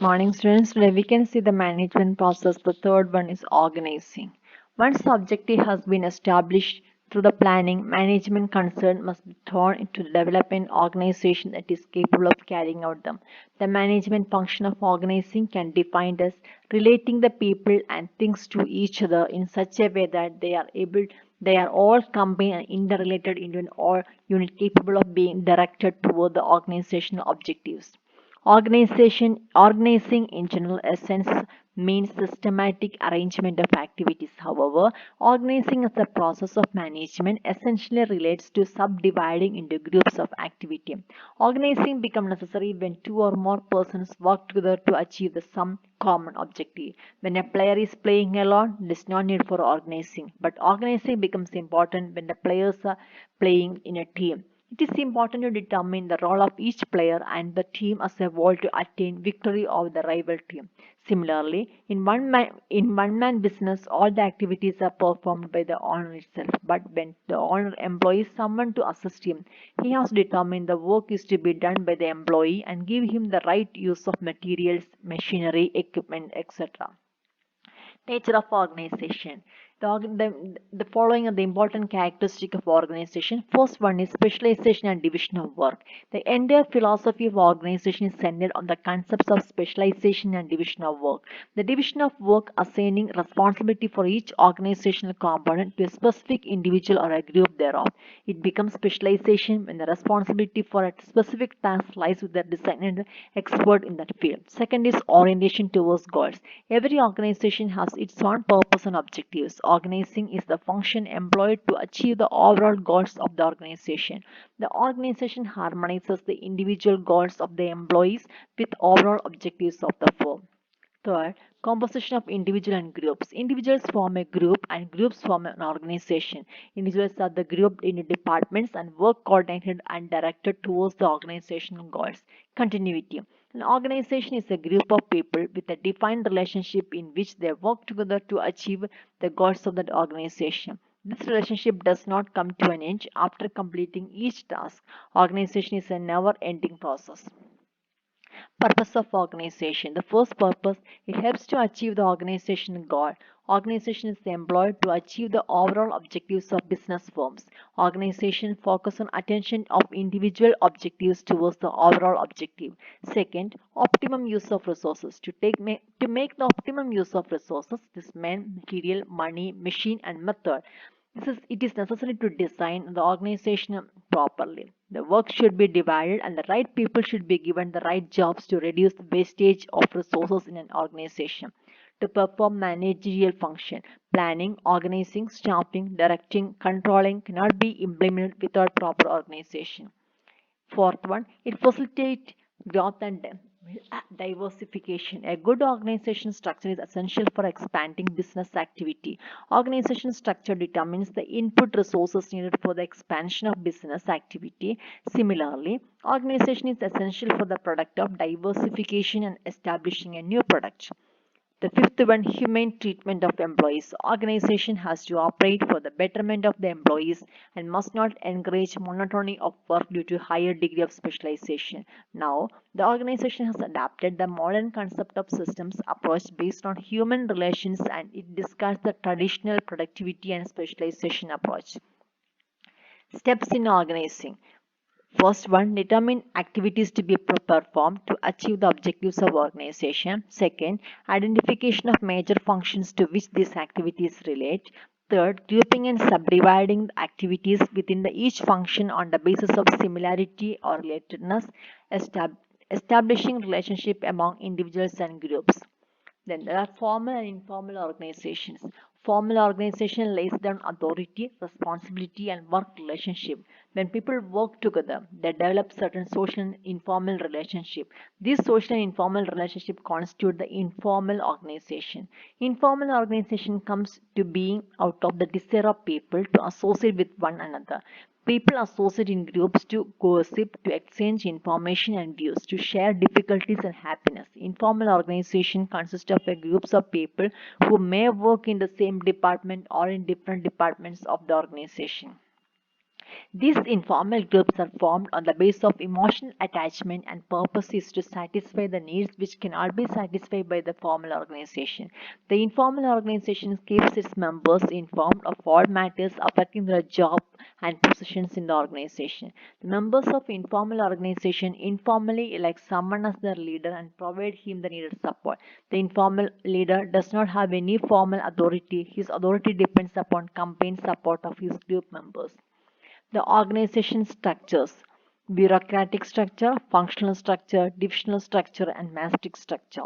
Morning students, today we can see the management process. The third one is organizing. Once the objective has been established through the planning, management concern must be thrown into the development organization that is capable of carrying out them. The management function of organizing can be defined as relating the people and things to each other in such a way that they are all combined and interrelated into an all unit capable of being directed toward the organizational objectives. Organizing in general essence means systematic arrangement of activities. However, organizing as a process of management essentially relates to subdividing into groups of activity. Organizing becomes necessary when two or more persons work together to achieve the some common objective. When a player is playing alone, there is no need for organizing. But organizing becomes important when the players are playing in a team. It is important to determine the role of each player and the team as a whole to attain victory over the rival team. Similarly, in one-man business, all the activities are performed by the owner itself. But when the owner employs someone to assist him, he has to determine the work is to be done by the employee and give him the right use of materials, machinery, equipment, etc. Nature of organization. The following are the important characteristic of organization. First one is specialization and division of work. The entire philosophy of organization is centered on the concepts of specialization and division of work. The division of work assigning responsibility for each organizational component to a specific individual or a group thereof. It becomes specialization when the responsibility for a specific task lies with the designated expert in that field. Second is orientation towards goals. Every organization has its own purpose and objectives. Organizing is the function employed to achieve the overall goals of the organization. The organization harmonizes the individual goals of the employees with overall objectives of the firm. Third, composition of individual and groups. Individuals form a group and groups form an organization. Individuals are the grouped into departments and work coordinated and directed towards the organizational goals. Continuity. An organization is a group of people with a defined relationship in which they work together to achieve the goals of that organization. This relationship does not come to an end after completing each task. Organization is a never ending process. Purpose of organization. The first purpose, it helps to achieve the organization goal. Organization is employed to achieve the overall objectives of business firms. Organization focus on attention of individual objectives towards the overall objective. Second, optimum use of resources. To make the optimum use of resources, this means material, money, machine, and method. It is necessary to design the organization properly. The work should be divided and the right people should be given the right jobs to reduce the wastage of resources in an organization. To perform managerial function, planning, organizing, staffing, directing, controlling cannot be implemented without proper organization. Fourth one, it facilitates growth and diversification. A good organization structure is essential for expanding business activity. Organization structure determines the input resources needed for the expansion of business activity. Similarly, organization is essential for the product of diversification and establishing a new product. The fifth one, humane treatment of employees. Organization has to operate for the betterment of the employees and must not encourage monotony of work due to higher degree of specialization. Now, the organization has adapted the modern concept of systems approach based on human relations and it discards the traditional productivity and specialization approach. Steps in organizing. First one, determine activities to be performed to achieve the objectives of organization. Second, identification of major functions to which these activities relate. Third, grouping and subdividing the activities within each function on the basis of similarity or relatedness, establishing relationship among individuals and groups. Then there are formal and informal organizations. Formal organization lays down authority, responsibility, and work relationship. When people work together, they develop certain social and informal relationship. These social and informal relationship constitute the informal organization. Informal organization comes to being out of the desire of people to associate with one another. People associate in groups to gossip, to exchange information and views, to share difficulties and happiness. Informal organization consists of a groups of people who may work in the same department or in different departments of the organization. These informal groups are formed on the basis of emotional attachment, and purpose is to satisfy the needs which cannot be satisfied by the formal organization. The informal organization keeps its members informed of all matters affecting their job and positions in the organization. The members of informal organization informally elect someone as their leader and provide him the needed support. The informal leader does not have any formal authority. His authority depends upon campaign support of his group members. The organization structures: bureaucratic structure, functional structure, divisional structure, and mastic structure.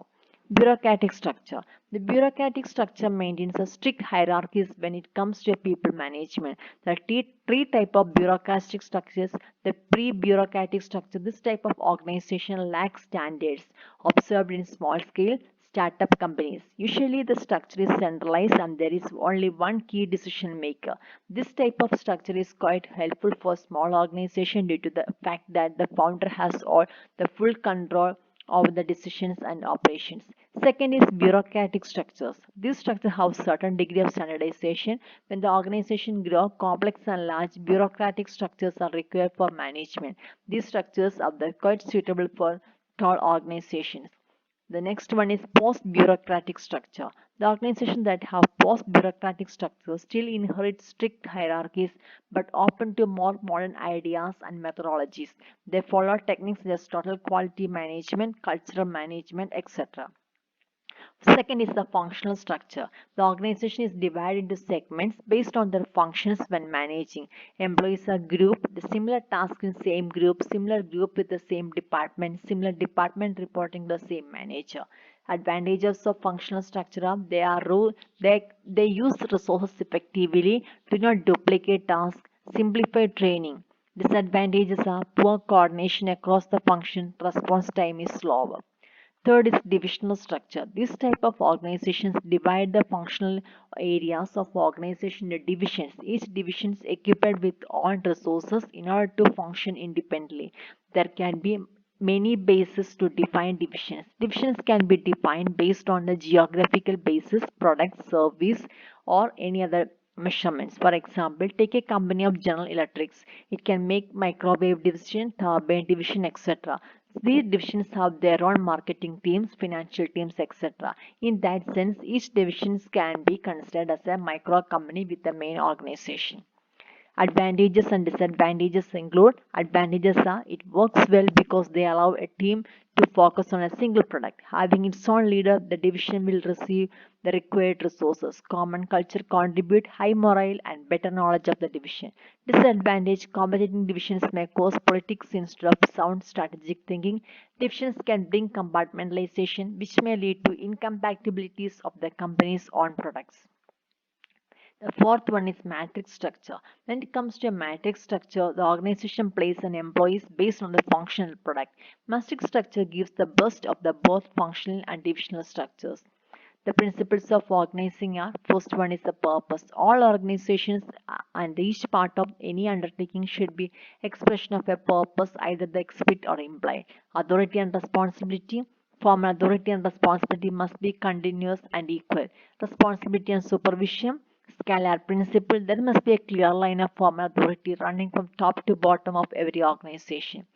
Bureaucratic structure. The bureaucratic structure maintains a strict hierarchies when it comes to people management. There are three type of bureaucratic structures. The pre-bureaucratic structure. This type of organization lacks standards observed in small scale startup companies. Usually the structure is centralized and there is only one key decision maker. This type of structure is quite helpful for small organization due to the fact that the founder has all the full control over the decisions and operations. Second is bureaucratic structures. These structures have certain degree of standardization. When the organization grows, complex and large bureaucratic structures are required for management. These structures are quite suitable for tall organizations. The next one is post-bureaucratic structure. The organizations that have post-bureaucratic structures still inherit strict hierarchies but open to more modern ideas and methodologies. They follow techniques such as total quality management, cultural management, etc. Second is the functional structure. The organization is divided into segments based on their functions when managing. Employees are grouped, the similar tasks in same group, similar group with the same department, similar department reporting the same manager. Advantages of functional structure are they use resources effectively, do not duplicate tasks, simplify training. Disadvantages are poor coordination across the function, response time is slower. Third is divisional structure. This type of organizations divide the functional areas of organization into divisions. Each division is equipped with own resources in order to function independently. There can be many bases to define divisions. Divisions can be defined based on the geographical basis, product, service, or any other measurements. For example, take a company of General Electrics. It can make microwave division, turbine division, etc. These divisions have their own marketing teams, financial teams, etc. In that sense, each division can be considered as a micro company with a main organization. Advantages and disadvantages include: advantages are it works well because they allow a team to focus on a single product. Having its own leader, the division will receive the required resources. Common culture contribute high morale and better knowledge of the division. Disadvantage: competing divisions may cause politics instead of sound strategic thinking. Divisions can bring compartmentalization, which may lead to incompatibilities of the company's own products. The fourth one is matrix structure. When it comes to a matrix structure, the organization places an employees based on the functional product. Matrix structure gives the best of the both functional and divisional structures. The principles of organizing are: first one is the purpose. All organizations and each part of any undertaking should be expression of a purpose, either the explicit or implied. Authority and responsibility. Formal authority and responsibility must be continuous and equal. Responsibility and supervision. Scalar principle. There must be a clear line of formal authority running from top to bottom of every organization.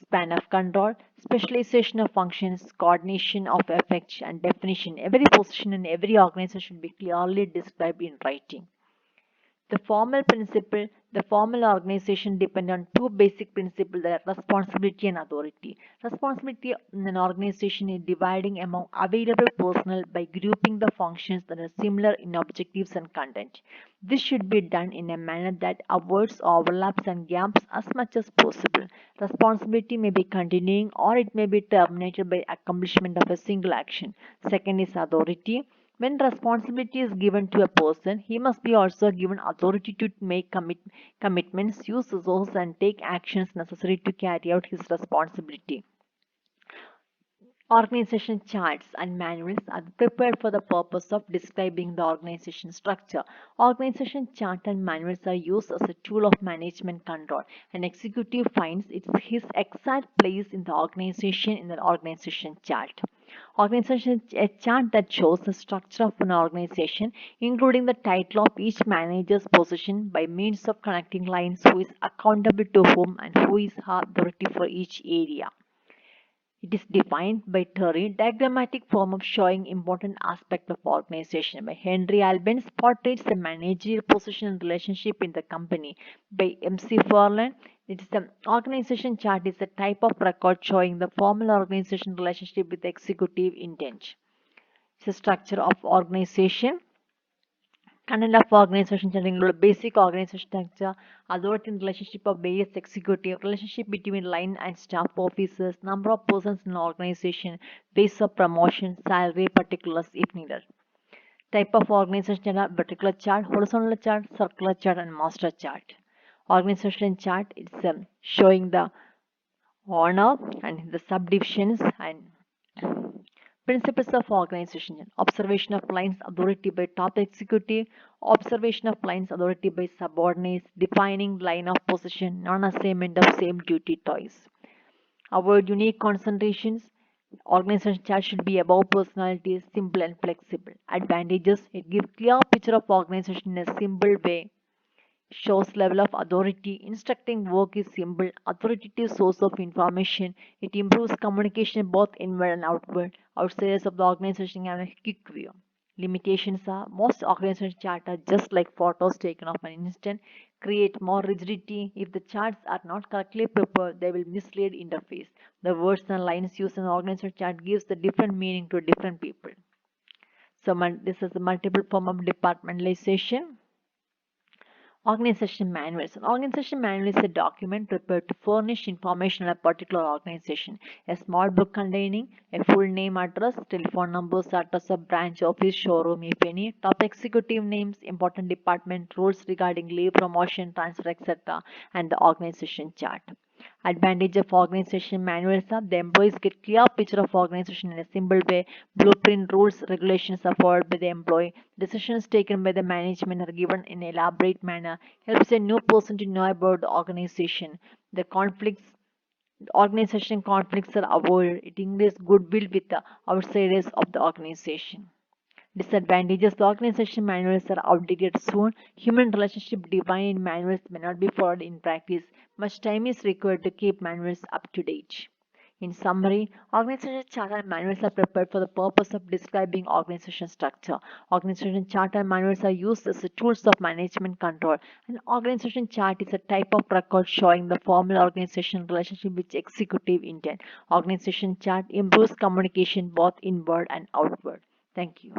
Span of control, specialization of functions, coordination of effects, and definition. Every position in every organization should be clearly described in writing. The formal organization depend on two basic principles, that are responsibility and authority. Responsibility in an organization is dividing among available personnel by grouping the functions that are similar in objectives and content. This should be done in a manner that avoids overlaps and gaps as much as possible. Responsibility may be continuing or it may be terminated by accomplishment of a single action. Second is authority. When responsibility is given to a person, he must be also given authority to make commitments, use resources, and take actions necessary to carry out his responsibility. Organization charts and manuals are prepared for the purpose of describing the organization structure. Organization chart and manuals are used as a tool of management control. An executive finds its his exact place in the organization in the organization chart. Organization a chart that shows the structure of an organization, including the title of each manager's position by means of connecting lines who is accountable to whom and who is authority for each area. It is defined by Terry, diagrammatic form of showing important aspect of organization. By Henry Albans portrays the managerial position and relationship in the company. By MC Farland, it is the organization chart is a type of record showing the formal organization relationship with the executive intent. It's a structure of organization. Content of organization chart include basic organization structure, authority and relationship of various executive, relationship between line and staff officers, number of persons in organization, base of promotion, salary, particulars if needed. Type of organization chart, vertical chart, horizontal chart, circular chart, and master chart. Organization chart is showing the owner and the subdivisions and principles of organization. Observation of lines authority by top executive. Observation of lines authority by subordinates. Defining line of position. Non-assignment of same duty twice. Avoid unique concentrations. Organization chart should be above personality, simple and flexible. Advantages: it gives clear picture of organization in a simple way, shows level of authority, instructing work is simple, authoritative source of information, it improves communication both inward and outward, outsiders of the organization have a quick view. Limitations are most organization charts are just like photos taken of an instant, create more rigidity. If the charts are not correctly prepared, they will mislead interface. The words and lines used in the organization chart gives the different meaning to different people. So this is the multiple form of departmentalization. Organization manuals. An organization manual is a document prepared to furnish information on a particular organization. A small book containing a full name, address, telephone numbers, address of branch, office, showroom, if any, top executive names, important department, rules regarding leave, promotion, transfer, etc., and the organization chart. Advantage of organization manuals are the employees get clear picture of organization in a simple way. Blueprint rules, regulations are followed by the employee. Decisions taken by the management are given in an elaborate manner. Helps a new person to know about the organization. The organization conflicts are avoided. It increases goodwill with the outsiders of the organization. Disadvantages: the organization manuals are outdated soon. Human relationship defined in manuals may not be followed in practice. Much time is required to keep manuals up to date. In summary, organization chart and manuals are prepared for the purpose of describing organization structure. Organization chart and manuals are used as tools of management control. An organization chart is a type of record showing the formal organization relationship with executive intent. Organization chart improves communication both inward and outward. Thank you.